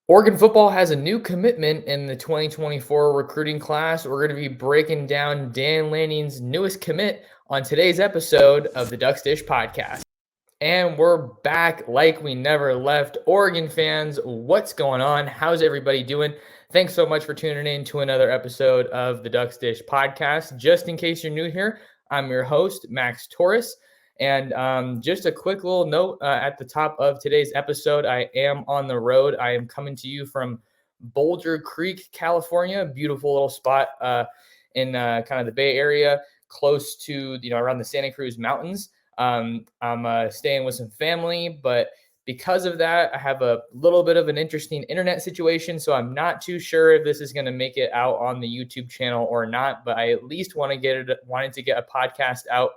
Oregon football has a new commitment in the 2024 recruiting class. We're going to be breaking down Dan Lanning's newest commit on today's episode of the Ducks Dish podcast. And we're back like we never left. Oregon fans, what's going on? How's everybody doing? Thanks so much for tuning in to another episode of the Ducks Dish podcast. Just in case you're new here, I'm your host, Max Torres. And just a quick little note at the top of today's episode, I am on the road. I am coming to you from Boulder Creek, California, beautiful little spot in kind of the Bay Area, close to, around the Santa Cruz Mountains. I'm staying with some family, but because of that, I have a little bit of an interesting internet situation. So I'm not too sure if this is going to make it out on the YouTube channel or not, but I at least wanted to get a podcast out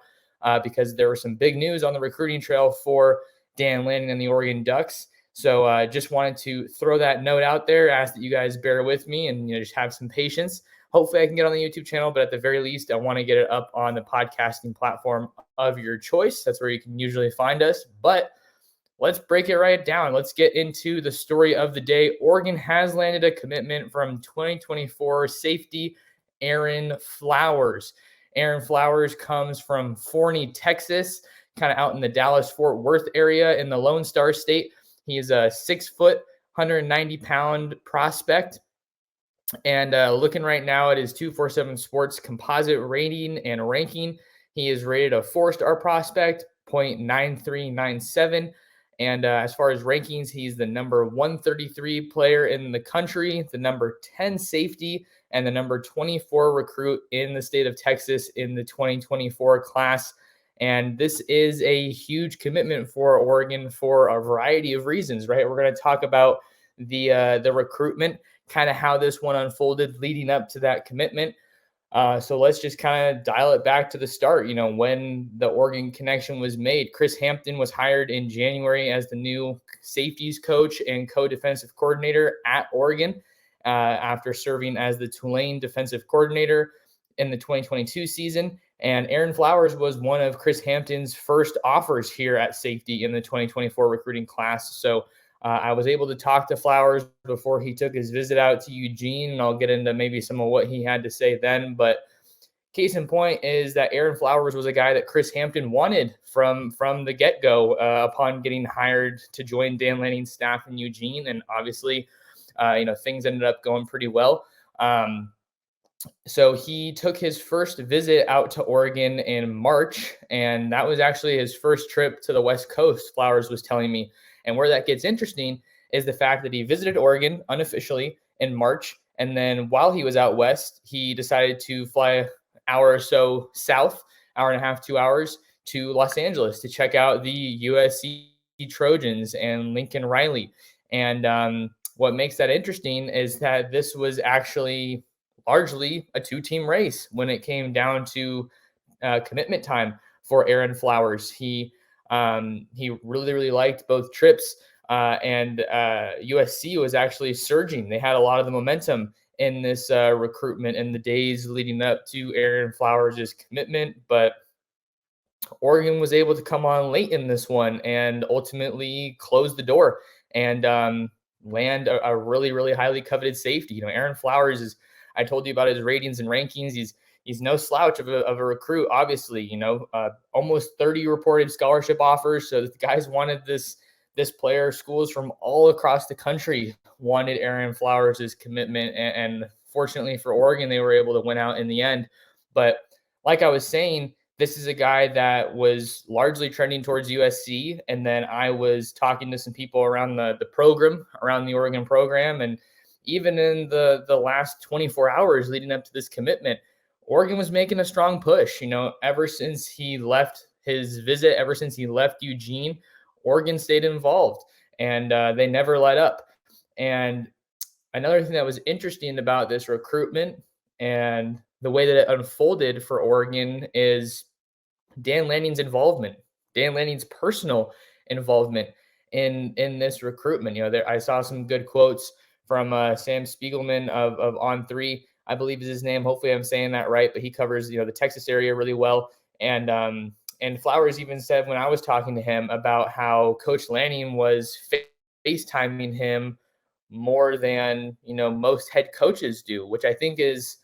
because there was some big news on the recruiting trail for Dan Lanning and the Oregon Ducks. So just wanted to throw that note out there, ask that you guys bear with me and just have some patience. Hopefully I can get on the YouTube channel, but at the very least, I want to get it up on the podcasting platform of your choice. That's where you can usually find us. But let's break it right down. Let's get into the story of the day. Oregon has landed a commitment from 2024 safety Aaron Flowers. Aaron Flowers comes from Forney, Texas, kind of out in the Dallas-Fort Worth area in the Lone Star State. He is a 6-foot, 190-pound prospect. And looking right now at his 247 Sports composite rating and ranking, he is rated a 4-star prospect, 0.9397. And as far as rankings, he's the number 133 player in the country, the number 10 safety, and the number 24 recruit in the state of Texas in the 2024 class. And this is a huge commitment for Oregon for a variety of reasons, right? We're going to talk about the recruitment, kind of how this one unfolded leading up to that commitment. So let's just kind of dial it back to the start. When the Oregon connection was made, Chris Hampton was hired in January as the new safeties coach and co-defensive coordinator at Oregon after serving as the Tulane defensive coordinator in the 2022 season. And Aaron Flowers was one of Chris Hampton's first offers here at safety in the 2024 recruiting class. So I was able to talk to Flowers before he took his visit out to Eugene, and I'll get into maybe some of what he had to say then. But case in point is that Aaron Flowers was a guy that Chris Hampton wanted from the get-go upon getting hired to join Dan Lanning's staff in Eugene. And obviously, things ended up going pretty well. So he took his first visit out to Oregon in March, and that was actually his first trip to the West Coast, Flowers was telling me. And where that gets interesting is the fact that he visited Oregon unofficially in March. And then while he was out west, he decided to fly an hour or so south, hour and a half, 2 hours to Los Angeles to check out the USC Trojans and Lincoln Riley. And what makes that interesting is that this was actually largely a two-team race when it came down to commitment time for Aaron Flowers. He really, really liked both trips, and USC was actually surging. They had a lot of the momentum in this recruitment in the days leading up to Aaron Flowers' commitment, but Oregon was able to come on late in this one and ultimately close the door and land a really, really highly coveted safety. Aaron Flowers is, I told you about his ratings and rankings. He's no slouch of a recruit, obviously. Almost 30 reported scholarship offers. So the guys wanted this player. Schools from all across the country wanted Aaron Flowers' commitment. And fortunately for Oregon, they were able to win out in the end. But like I was saying, this is a guy that was largely trending towards USC. And then I was talking to some people around the program, around the Oregon program. And even in the last 24 hours leading up to this commitment, Oregon was making a strong push. Ever since he left his visit, ever since he left Eugene, Oregon stayed involved, and they never let up. And another thing that was interesting about this recruitment and the way that it unfolded for Oregon is Dan Lanning's involvement, Dan Lanning's personal involvement in this recruitment. I saw some good quotes from Sam Spiegelman of On3, I believe is his name. Hopefully I'm saying that right, but he covers, the Texas area really well. And Flowers even said when I was talking to him about how Coach Lanning was FaceTiming him more than, most head coaches do, which I think is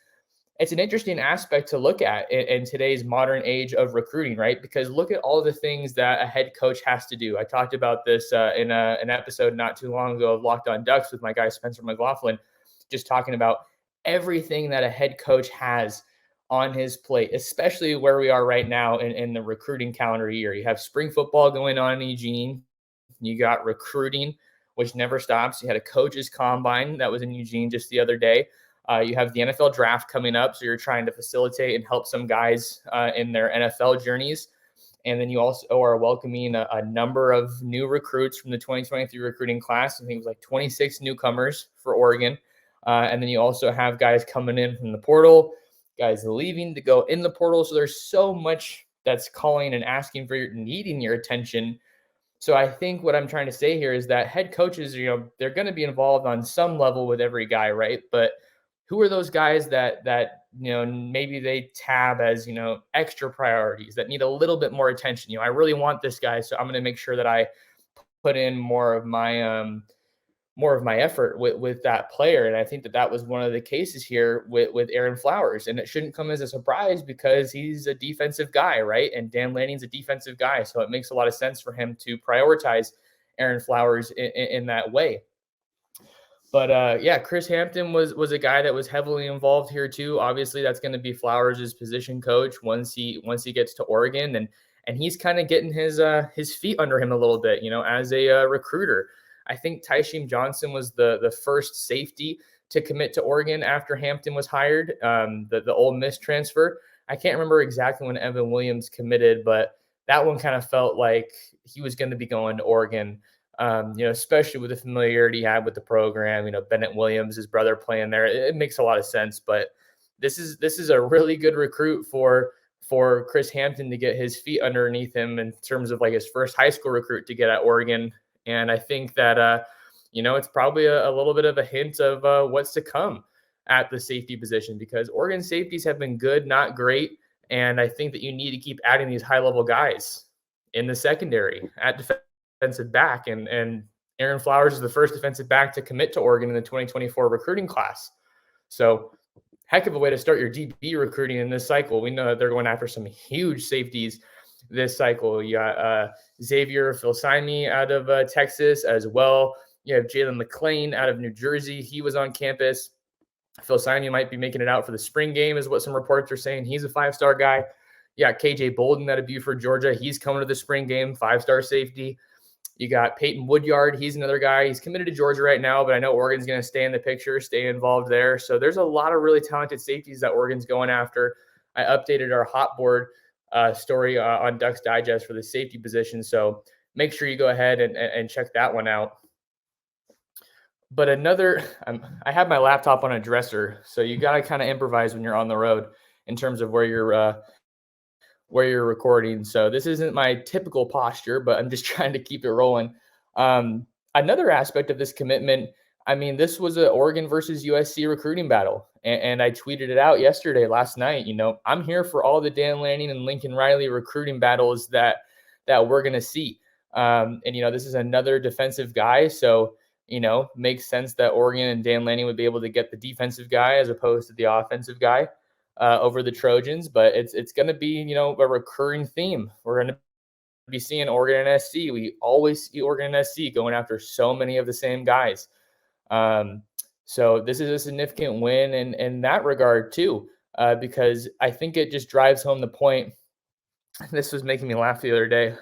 it's an interesting aspect to look at in today's modern age of recruiting, right? Because look at all the things that a head coach has to do. I talked about this in an episode not too long ago of Locked On Ducks with my guy Spencer McLaughlin, just talking about everything that a head coach has on his plate, especially where we are right now in the recruiting calendar year. You have spring football going on in Eugene. You got recruiting, which never stops. You had a coach's combine that was in Eugene just the other day. You have the NFL draft coming up, so you're trying to facilitate and help some guys in their NFL journeys. And then you also are welcoming a number of new recruits from the 2023 recruiting class. I think it was like 26 newcomers for Oregon. And then you also have guys coming in from the portal, guys leaving to go in the portal. So there's so much that's calling and asking for needing your attention. So I think what I'm trying to say here is that head coaches, they're going to be involved on some level with every guy, right? But who are those guys that maybe they tab as extra priorities that need a little bit more attention? I really want this guy, so I'm going to make sure that I put in more of my effort with that player. And I think that was one of the cases here with Aaron Flowers. And it shouldn't come as a surprise because he's a defensive guy, right? And Dan Lanning's a defensive guy. So it makes a lot of sense for him to prioritize Aaron Flowers in that way. But yeah, Chris Hampton was a guy that was heavily involved here too. Obviously, that's going to be Flowers' position coach once he gets to Oregon, and he's kind of getting his feet under him a little bit, as a recruiter. I think Tyshim Johnson was the first safety to commit to Oregon after Hampton was hired, the Ole Miss transfer. I can't remember exactly when Evan Williams committed, but that one kind of felt like he was going to be going to Oregon. Especially with the familiarity he had with the program, Bennett Williams, his brother playing there, it makes a lot of sense. But this is a really good recruit for Chris Hampton to get his feet underneath him in terms of like his first high school recruit to get at Oregon. And I think that, it's probably a little bit of a hint of what's to come at the safety position because Oregon safeties have been good, not great. And I think that you need to keep adding these high level guys in the secondary at defensive back. And Aaron Flowers is the first defensive back to commit to Oregon in the 2024 recruiting class. So heck of a way to start your DB recruiting in this cycle. We know that they're going after some huge safeties this cycle. You got Xavier Filsaime out of Texas as well. You have Jalen McClain out of New Jersey. He was on campus. Filsaime might be making it out for the spring game is what some reports are saying. He's a 5-star guy. You got KJ Bolden out of Buford, Georgia. He's coming to the spring game, 5-star safety. You got Peyton Woodyard. He's another guy. He's committed to Georgia right now, but I know Oregon's going to stay in the picture, stay involved there. So there's a lot of really talented safeties that Oregon's going after. I updated our hot board story on Ducks Digest for the safety position. So make sure you go ahead and check that one out. But I have my laptop on a dresser, so you got to kind of improvise when you're on the road in terms of where you're recording. So this isn't my typical posture, but I'm just trying to keep it rolling. Another aspect of this commitment, this was an Oregon versus USC recruiting battle. And I tweeted it out last night. I'm here for all the Dan Lanning and Lincoln Riley recruiting battles that we're going to see. This is another defensive guy. So, makes sense that Oregon and Dan Lanning would be able to get the defensive guy as opposed to the offensive guy over the Trojans. But it's going to be, a recurring theme. We're going to be seeing Oregon and SC. We always see Oregon and SC going after so many of the same guys. So this is a significant win in that regard too, because I think it just drives home the point. This was making me laugh the other day.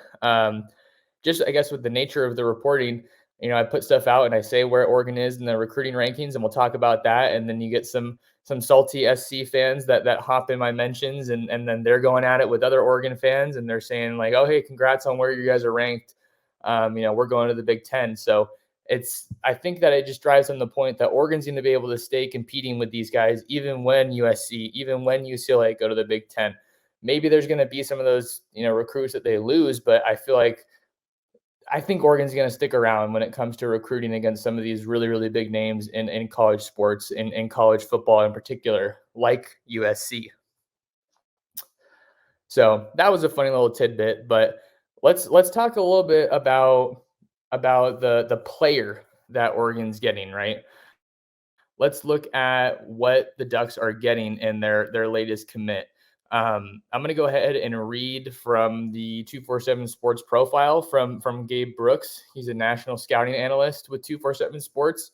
Just, I guess, with the nature of the reporting, I put stuff out and I say where Oregon is in the recruiting rankings, and we'll talk about that. And then you get some salty SC fans that hop in my mentions, and then they're going at it with other Oregon fans, and they're saying like, "Oh, hey, congrats on where you guys are ranked. We're going to the Big Ten." So I think that it just drives home the point that Oregon's going to be able to stay competing with these guys, even when USC, even when UCLA go to the Big Ten. Maybe there's going to be some of those, recruits that they lose, but I think Oregon's going to stick around when it comes to recruiting against some of these really, really big names in college sports, in college football in particular, like USC. So that was a funny little tidbit, but let's talk a little bit about the player that Oregon's getting, right? Let's look at what the Ducks are getting in their latest commit. I'm going to go ahead and read from the 247 Sports profile from Gabe Brooks. He's a national scouting analyst with 247 Sports.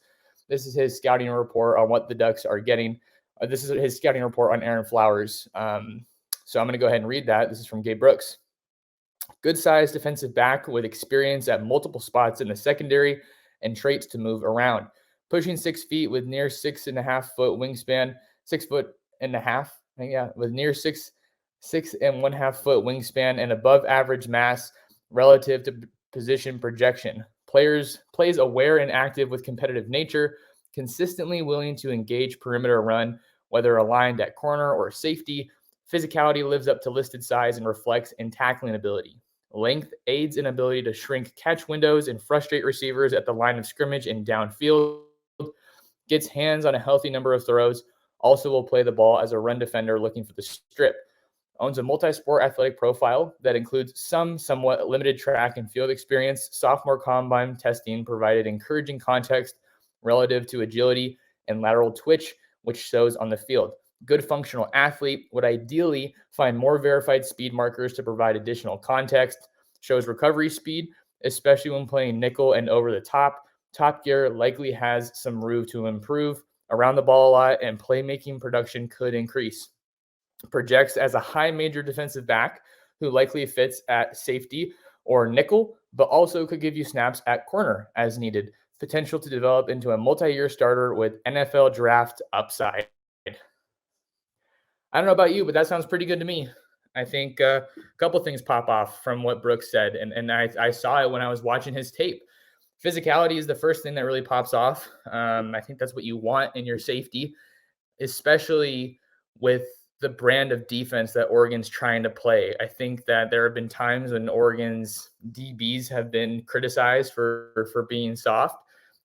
This is his scouting report on what the Ducks are getting. This is his scouting report on Aaron Flowers. So I'm going to go ahead and read that. This is from Gabe Brooks. Good-sized defensive back with experience at multiple spots in the secondary and traits to move around. Pushing 6 feet with near 6.5-foot wingspan, 6.5 feet, with near 6.5 foot wingspan and above average mass relative to position projection. Plays aware and active with competitive nature, consistently willing to engage perimeter run, whether aligned at corner or safety. Physicality lives up to listed size and reflects in tackling ability. Length aids in ability to shrink catch windows and frustrate receivers at the line of scrimmage and downfield. Gets hands on a healthy number of throws. Also will play the ball as a run defender looking for the strip. Owns a multi-sport athletic profile that includes some somewhat limited track and field experience. Sophomore combine testing provided encouraging context relative to agility and lateral twitch, which shows on the field. Good functional athlete, would ideally find more verified speed markers to provide additional context. Shows recovery speed, especially when playing nickel and over the top. Top Gear likely has some room to improve around the ball a lot, and playmaking production could increase. Projects as a high major defensive back who likely fits at safety or nickel, but also could give you snaps at corner as needed. Potential to develop into a multi-year starter with NFL draft upside. I don't know about you, but that sounds pretty good to me. I think a couple things pop off from what Brooks said, and I saw it when I was watching his tape. Physicality is the first thing that really pops off. I think that's what you want in your safety, especially with the brand of defense that Oregon's trying to play. I think that there have been times when Oregon's DBs have been criticized for being soft.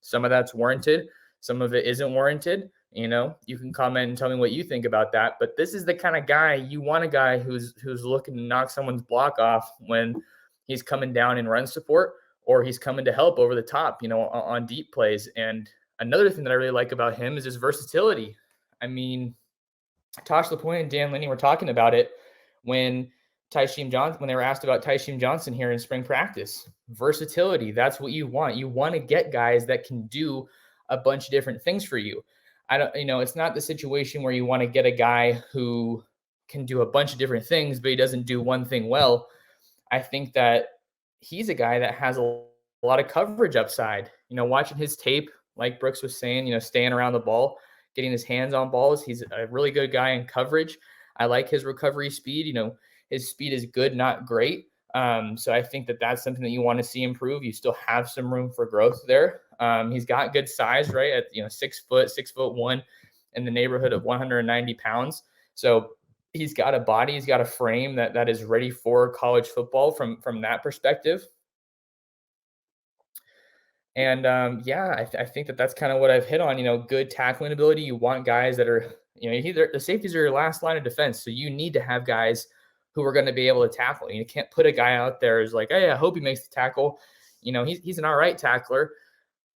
Some of that's warranted. Some of it isn't warranted. You can comment and tell me what you think about that. But this is the kind of guy you want, a guy who's looking to knock someone's block off when he's coming down in run support or he's coming to help over the top, on deep plays. And another thing that I really like about him is his versatility. I mean, Tosh LaPointe and Dan Lanning were talking about it when they were asked about Tyshim Johnson here in spring practice. Versatility, that's what you want. You want to get guys that can do a bunch of different things for you. It's not the situation where you want to get a guy who can do a bunch of different things, but he doesn't do one thing well. I think that he's a guy that has a lot of coverage upside. Watching his tape, like Brooks was saying, staying around the ball, getting his hands on balls. He's a really good guy in coverage. I like his recovery speed. His speed is good, not great. So I think that that's something that you want to see improve. You still have some room for growth there. He's got good size, right? At 6 foot, 6'1", in the neighborhood of 190 pounds. So he's got a body, he's got a frame that is ready for college football from that perspective. And I think that that's kind of what I've hit on. Good tackling ability. You want guys that are, the safeties are your last line of defense. So you need to have guys who are going to be able to tackle. You can't put a guy out there who's like, hey, I hope he makes the tackle. He's an all right tackler.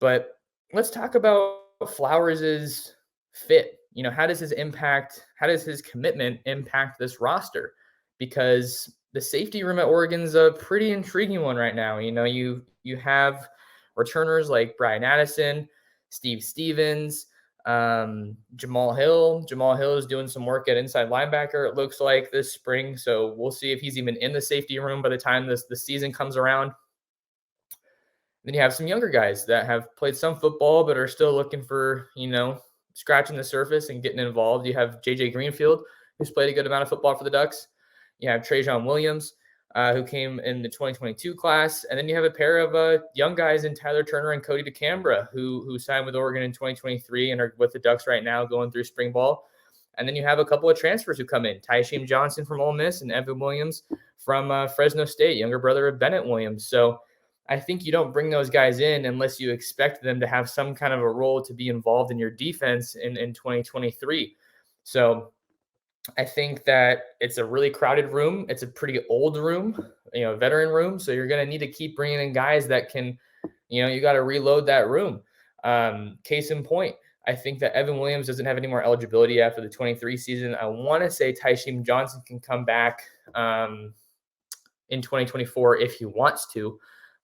But let's talk about Flowers' fit. How does his commitment impact this roster? Because the safety room at Oregon's a pretty intriguing one right now. You have returners like Brian Addison, Steve Stevens, Jamal Hill. Jamal Hill is doing some work at inside linebacker, it looks like, this spring. So we'll see if he's even in the safety room by the time the season comes around. Then you have some younger guys that have played some football but are still looking for, scratching the surface and getting involved. You have J.J. Greenfield, who's played a good amount of football for the Ducks. You have Trajan Williams, who came in the 2022 class. And then you have a pair of young guys in Tyler Turner and Cody DeCambra, who signed with Oregon in 2023 and are with the Ducks right now going through spring ball. And then you have a couple of transfers who come in, Tyshim Johnson from Ole Miss and Evan Williams from Fresno State, younger brother of Bennett Williams. So I think you don't bring those guys in unless you expect them to have some kind of a role to be involved in your defense in 2023. So I think that it's a really crowded room. It's a pretty old room, veteran room. So you're going to need to keep bringing in guys that can, you got to reload that room. Case in point, I think that Evan Williams doesn't have any more eligibility after the 23 season. I want to say Tysheem Johnson can come back in 2024 if he wants to,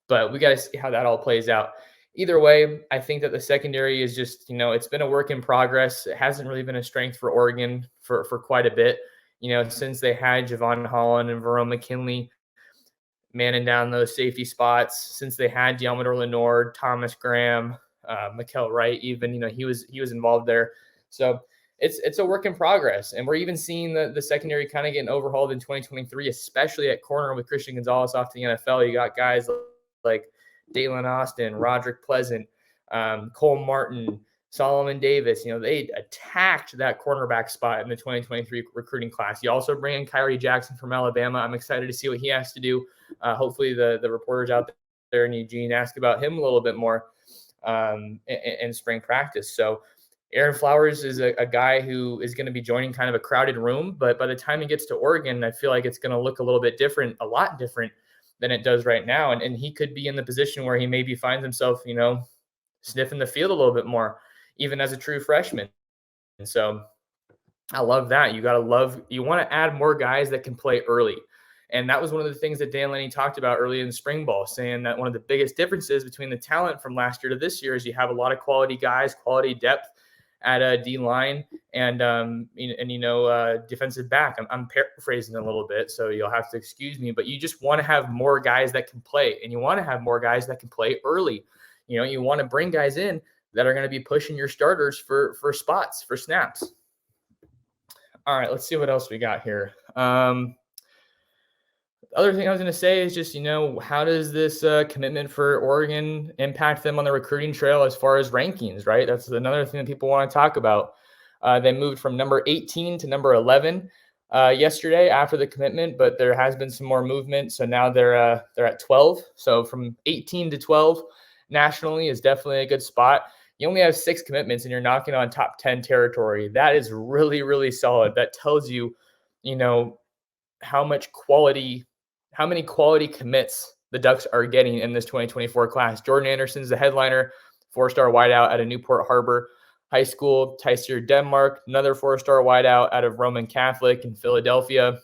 but we got to see how that all plays out. Either way, I think that the secondary is just, it's been a work in progress. It hasn't really been a strength for Oregon for quite a bit, since they had Javon Holland and Verone McKinley manning down those safety spots, since they had Diamador Lenore, Thomas Graham, Mikael Wright, even, he was involved there. So it's a work in progress. And we're even seeing the secondary kind of getting overhauled in 2023, especially at corner with Christian Gonzalez off to the NFL. You got guys like Dalen Austin, Roderick Pleasant, Cole Martin, Solomon Davis. They attacked that cornerback spot in the 2023 recruiting class. You also bring in Kyrie Jackson from Alabama. I'm excited to see what he has to do. Hopefully the reporters out there in Eugene ask about him a little bit more in spring practice. So Aaron Flowers is a guy who is going to be joining kind of a crowded room, but by the time he gets to Oregon, I feel like it's going to look a little bit different, a lot different than it does right now. And he could be in the position where he maybe finds himself, sniffing the field a little bit more, even as a true freshman. And so I love that. You want to add more guys that can play early. And that was one of the things that Dan Lanning talked about early in the spring ball, saying that one of the biggest differences between the talent from last year to this year is you have a lot of quality guys, quality depth at a D line and defensive back. I'm paraphrasing a little bit, so you'll have to excuse me, but you just want to have more guys that can play, and you want to have more guys that can play early. You want to bring guys in that are going to be pushing your starters for spots, for snaps. All right, let's see what else we got here. The other thing I was going to say is just, how does this commitment for Oregon impact them on the recruiting trail as far as rankings, right? That's another thing that people want to talk about. They moved from number 18 to number 11 yesterday after the commitment, but there has been some more movement. So now they're at 12. So from 18 to 12 nationally is definitely a good spot. You only have 6 commitments and you're knocking on top 10 territory. That is really, really solid. That tells you, how many quality commits the Ducks are getting in this 2024 class. Jordan Anderson's the headliner, 4-star wideout out of Newport Harbor High School. Tyser Denmark, another 4-star wideout out of Roman Catholic in Philadelphia.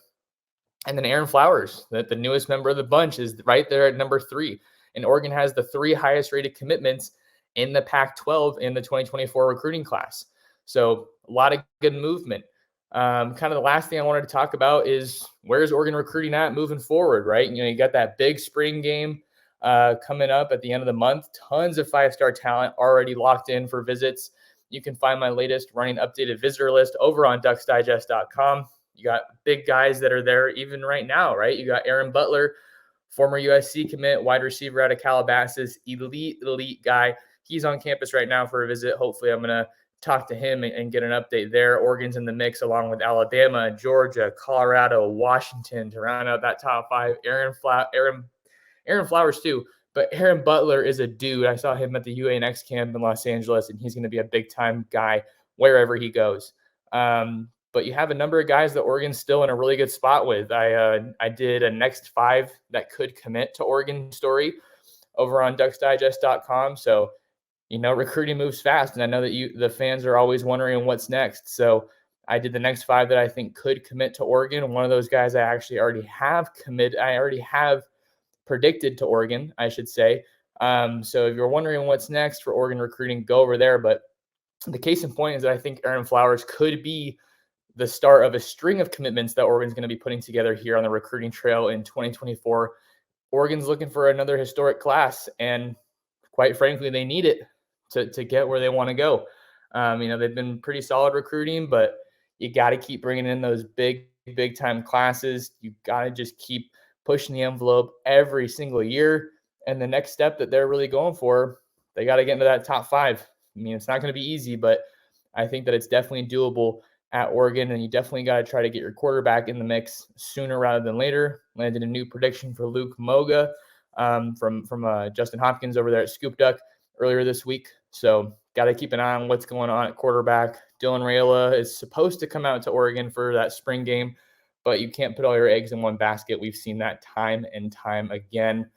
And then Aaron Flowers, the newest member of the bunch, is right there at number 3. And Oregon has the 3 highest rated commitments in the Pac-12 in the 2024 recruiting class. So a lot of good movement. Kind of the last thing I wanted to talk about is where's Oregon recruiting at moving forward, right? You got that big spring game coming up at the end of the month. Tons of 5-star talent already locked in for visits. You can find my latest running updated visitor list over on ducksdigest.com. You got big guys that are there even right now, right? You got Aaron Butler, former USC commit, wide receiver out of Calabasas, elite guy. He's on campus right now for a visit. Hopefully I'm going to talk to him and get an update there. Oregon's in the mix along with Alabama, Georgia, Colorado, Washington to round out that top 5. Aaron Flowers too, but Aaron Butler is a dude. I saw him at the UANX camp in Los Angeles, and he's going to be a big-time guy wherever he goes. But you have a number of guys that Oregon's still in a really good spot with. I did a next 5 that could commit to Oregon story over on ducksdigest.com. So recruiting moves fast, and I know that the fans are always wondering what's next. So I did the next 5 that I think could commit to Oregon. One of those guys I actually already have committed. I already have predicted to Oregon, I should say. So if you're wondering what's next for Oregon recruiting, go over there. But the case in point is that I think Aaron Flowers could be the start of a string of commitments that Oregon's going to be putting together here on the recruiting trail in 2024. Oregon's looking for another historic class, and quite frankly, they need it to get where they want to go. They've been pretty solid recruiting, but you got to keep bringing in those big time classes. You got to just keep pushing the envelope every single year. And the next step that they're really going for, they got to get into that top 5. It's not going to be easy, but I think that it's definitely doable at Oregon, and you definitely got to try to get your quarterback in the mix sooner rather than later. Landed a new prediction for Luke Moga from Justin Hopkins over there at Scoop Duck earlier this week. So got to keep an eye on what's going on at quarterback. Dylan Raiola is supposed to come out to Oregon for that spring game, but you can't put all your eggs in one basket. We've seen that time and time again.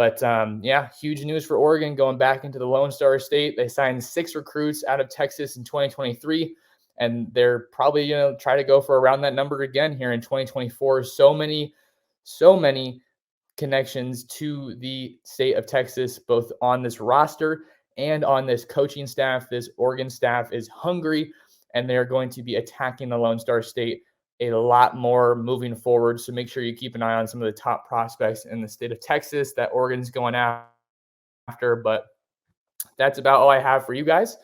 But yeah, huge news for Oregon going back into the Lone Star State. They signed 6 recruits out of Texas in 2023, and they're probably going to try to go for around that number again here in 2024. So many connections to the state of Texas, both on this roster and on this coaching staff. This Oregon staff is hungry, and they're going to be attacking the Lone Star State a lot more moving forward. So make sure you keep an eye on some of the top prospects in the state of Texas that Oregon's going after. But that's about all I have for you guys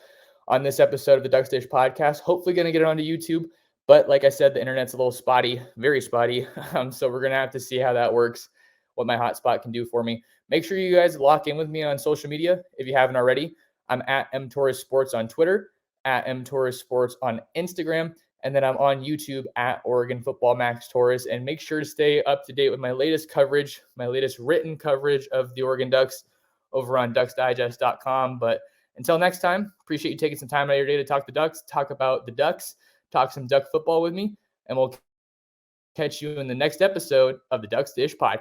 on this episode of the Ducks Dish podcast. Hopefully going to get it onto YouTube. But like I said, the internet's a little spotty, very spotty. So we're going to have to see how that works, what my hotspot can do for me. Make sure you guys lock in with me on social media if you haven't already. I'm at mtorres sports on Twitter, at mtorres sports on Instagram, and then I'm on YouTube at Oregon Football Max Torres. And make sure to stay up to date with my latest coverage, my latest written coverage of the Oregon Ducks over on ducksdigest.com. But until next time, appreciate you taking some time out of your day to talk the Ducks, talk about the Ducks, talk some Duck football with me, and we'll catch you in the next episode of the Ducks Dish podcast.